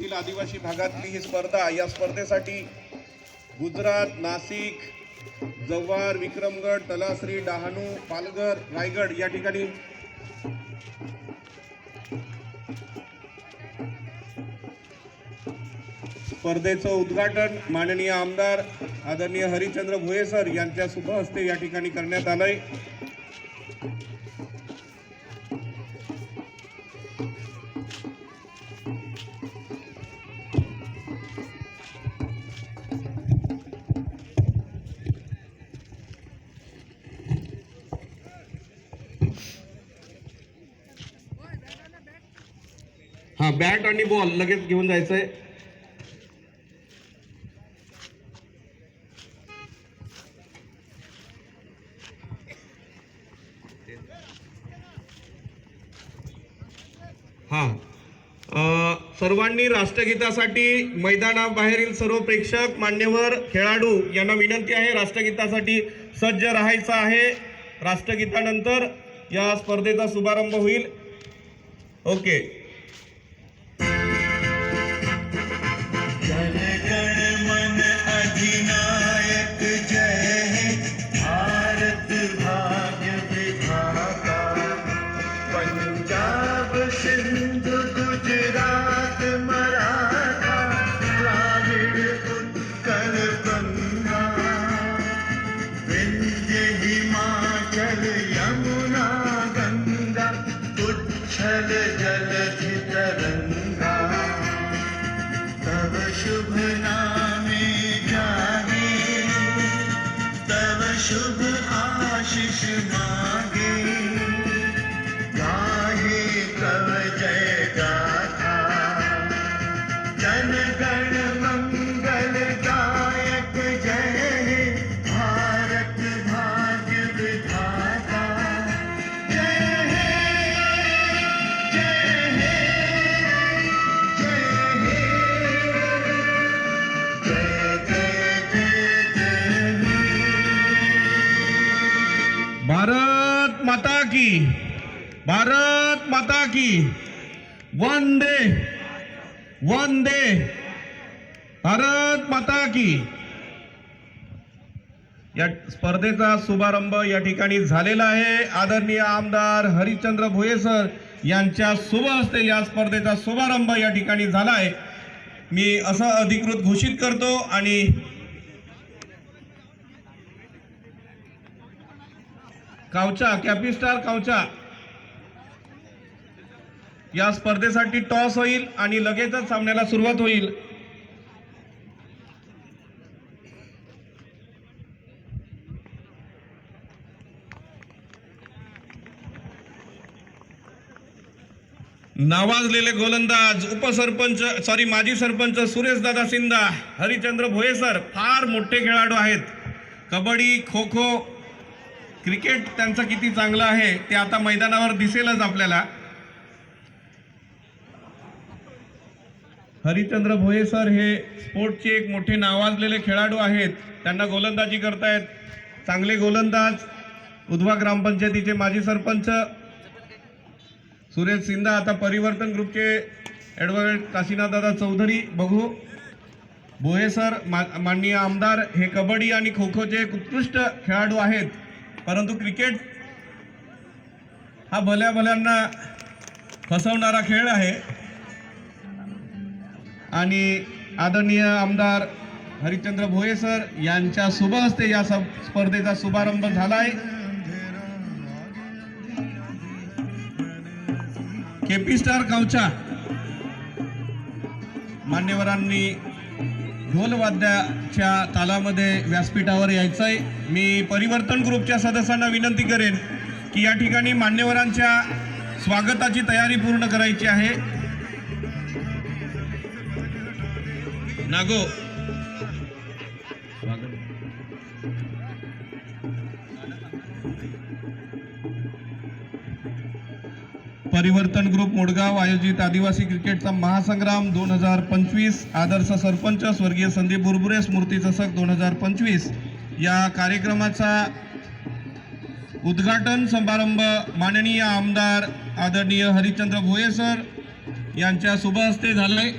येथील आदिवासी भागातली ही स्पर्धा। या स्पर्धेसाठी गुजरात, नाशिक, जव्हार, विक्रमगड, तलासरी, डहाणू, पालघर, रायगड या ठिकाणी स्पर्धेचं उद्घाटन माननीय आमदार आदरणीय हरिचंद्र भोये सर यांच्या शुभ हस्ते या ठिकाणी करण्यात आलंय। हा, बॅट आणि बॉल लगेच घेऊन जायचंय। हा, सर्वांनी राष्ट्रगीतासाठी मैदानाबाहेरील सर्व प्रेक्षक, मान्यवर, खेळाडू यांना विनंती आहे, राष्ट्रगीतासाठी सज्ज राहायचं आहे। राष्ट्रगीतानंतर या स्पर्धेचा शुभारंभ होईल। ओके। सिंधु गुजरात मराठा द्राविड उत्कल गंगा विंध्य हिमाचल यमुना गंगा उच्छल जलधि तरंगा तव शुभ नामे जागे तव शुभ आशीष मांगे तव जय गाथा जन गण मंगल गायक जय हे भारत भाग्य विधाता जय हे जय हे जय हे जय जय जय जय भारत माता की, भारत माता की, वंदे वंदे, भारत माता की। या स्पर्धेचा शुभारंभ या ठिकाणी झालेला आहे। आदरणीय आमदार हरिचंद्र भोये सर यांच्या शुभ हस्ते या स्पर्धेचा शुभारंभ या ठिकाणी झाला आहे। मी असं अधिकृत घोषित करतो। आणि कावचा, कॅपिस्टार कावचा या स्पर्धेसाठी टॉस होईल आणि लगेचच सामन्याला सुरुवात होईल। नावाजलेले गोलंदाज उपसरपंच माजी सरपंच सुरेशदादा सिंधा, हरिचंद्र भोये सर फार मोठे खेळाडू आहेत। कबड्डी, खो खो, क्रिकेट त्यांचा किती चांगला आहे ते आता मैदानावर दिसेलच आपल्याला। हरिचंद्र भोये सर हे स्पोर्टचे एक मोठे नावाजलेले खेळाडू आहेत। त्यांना गोलंदाजी करतायत चांगले गोलंदाज उधवा ग्रामपंचायतीचे माजी सरपंच सुरेश सिंधा, आता परिवर्तन ग्रुपचे ॲडव्होकेट काशीनाथदादा चौधरी। बघू भोये सर माननीय आमदार हे कबड्डी आणि खो खोचे एक उत्कृष्ट खेळाडू आहेत, परंतु क्रिकेट हा भल्या भल्यांना फसवणारा खेळ आहे। आणि आदरणीय आमदार हरिचंद्र भोये सर यांच्या शुभ हस्ते या स्पर्धेचा शुभारंभ झालाय। केपीस्टार कावचा मान्यवरांनी ढोलवाद्याच्या तालामध्ये व्यासपीठावर यायचंय। मी परिवर्तन ग्रुपच्या सदस्यांना विनंती करेन की या ठिकाणी मान्यवरांच्या स्वागताची तयारी पूर्ण करायची आहे। नागो परिवर्तन ग्रुप मोडगाव आयोजित आदिवासी क्रिकेटचा महासंग्राम 2025 आदर्श सरपंच स्वर्गीय संदीप बुरबुरे स्मृती चषक 2025 या कार्यक्रमाचा उद्घाटन समारंभ माननीय आमदार आदरणीय हरिचंद्र भोये सर यांच्या शुभ हस्ते झालाय।